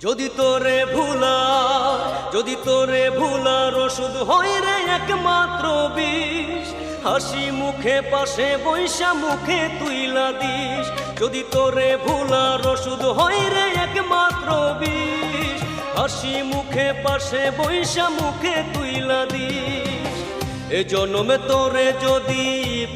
যদি তোরে ভুলার ওষুধ হয় রে একমাত্র বিষ, হাসি মুখে পাশে বৈশা মুখে তুইলা দিস। যদি তোরে ভুলার ওষুধ হয় রে একমাত্র বিষ, হাসি মুখে পাশে বৈশা মুখে তুইলা দিস। এ জন্মে তোরে যদি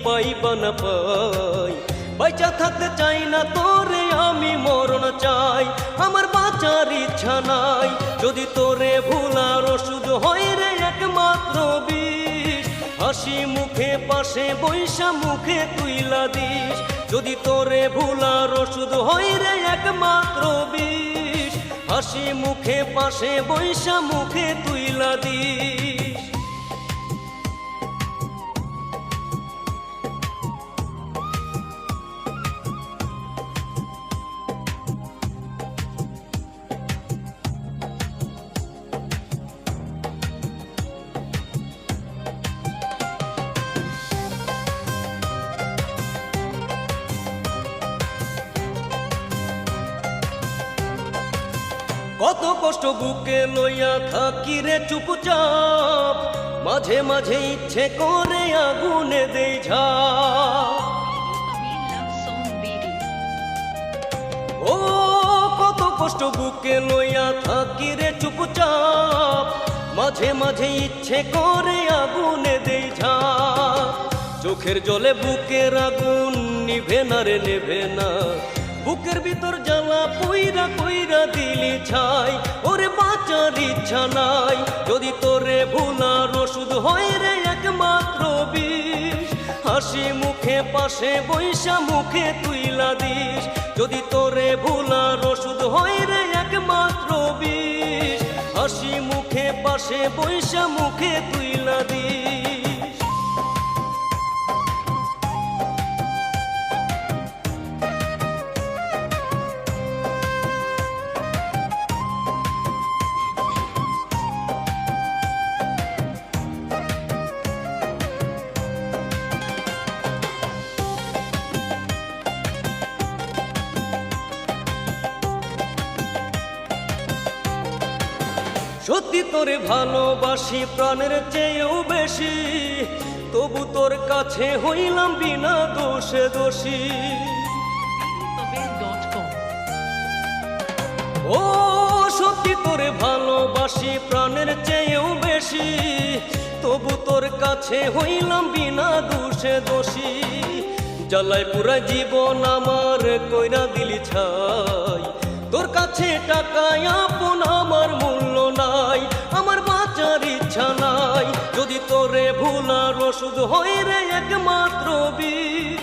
পাইবা না পাই, বাইচা থাকতে চাই না তোরে আমি মরণ চাই, আমার বাঁচার ইচ্ছা নাই। যদি তোরে ভুলার ওষুধ হয় রে একমাত্র বিষ, হাসি মুখে পাশে বৈশা মুখে তুইলা দিস। যদি তোরে ভুলার ওষুধ হয় রে একমাত্র বিষ, হাসি মুখে পাশে বৈশা মুখে তুইলা দিস। কত কষ্ট বুকে লইয়া থাকি রে চুপচাপ, মাঝে মাঝে ইচ্ছে করে আগুনে দেই ঝাঁপ। ও কত কষ্ট বুকে লইয়া থাকি রে চুপচাপ, মাঝে মাঝে ইচ্ছে করে আগুনে দেই ঝাঁপ। চোখের জলে বুকের আগুন নিভে না রে নেভে না, বুকের ভিতর জ্বালা পইরা কইরা দিলি ছাই, ওরে বাঁচার ইচ্ছা নাই। যদি তোরে ভুলার ওষুধ হয় রে একমাত্র বিষ, হাসি মুখে পাশে বৈশা মুখে তুইলা দিস। যদি তোরে ভুলার ওষুধ হয় রে একমাত্র বিষ, হাসি মুখে পাশে বৈশা মুখে তুইলা দিস। সত্যি তোরে ভালোবাসি প্রাণের চেয়েও বেশি, তবু তোর কাছে হইলাম বিনা দোষে দোষী। ও সত্যি তোরে ভালোবাসি প্রাণের চেয়েও বেশি, তবু তোর কাছে হইলাম বিনা দোষে দোষী। জ্বালায় পুরা জীবন আমার কইরা দিলি ছাই, তোর কাছে টাকায় আপন আমার মূল্য নাই, আমার বাঁচার ইচ্ছা নাই। যদি তোরে ভুলার ওষুধ হয় রে একমাত্র বিষ,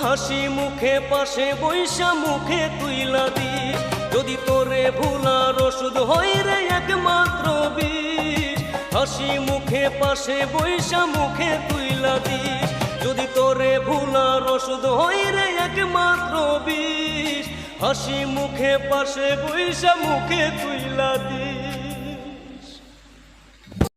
হাসি মুখে পাশে বৈশা মুখে তুইলা দিস। যদি তোরে ভুলার ওষুধ হয় রে একমাত্র বিষ, হাসি মুখে পাশে বৈশা মুখে তুইলা দিস। যদি তোরে ভুলার ওষুধ হয় রে একমাত্র বিষ, হাসি মুখে পাশে বৈশা মুখে তুইলা দিস।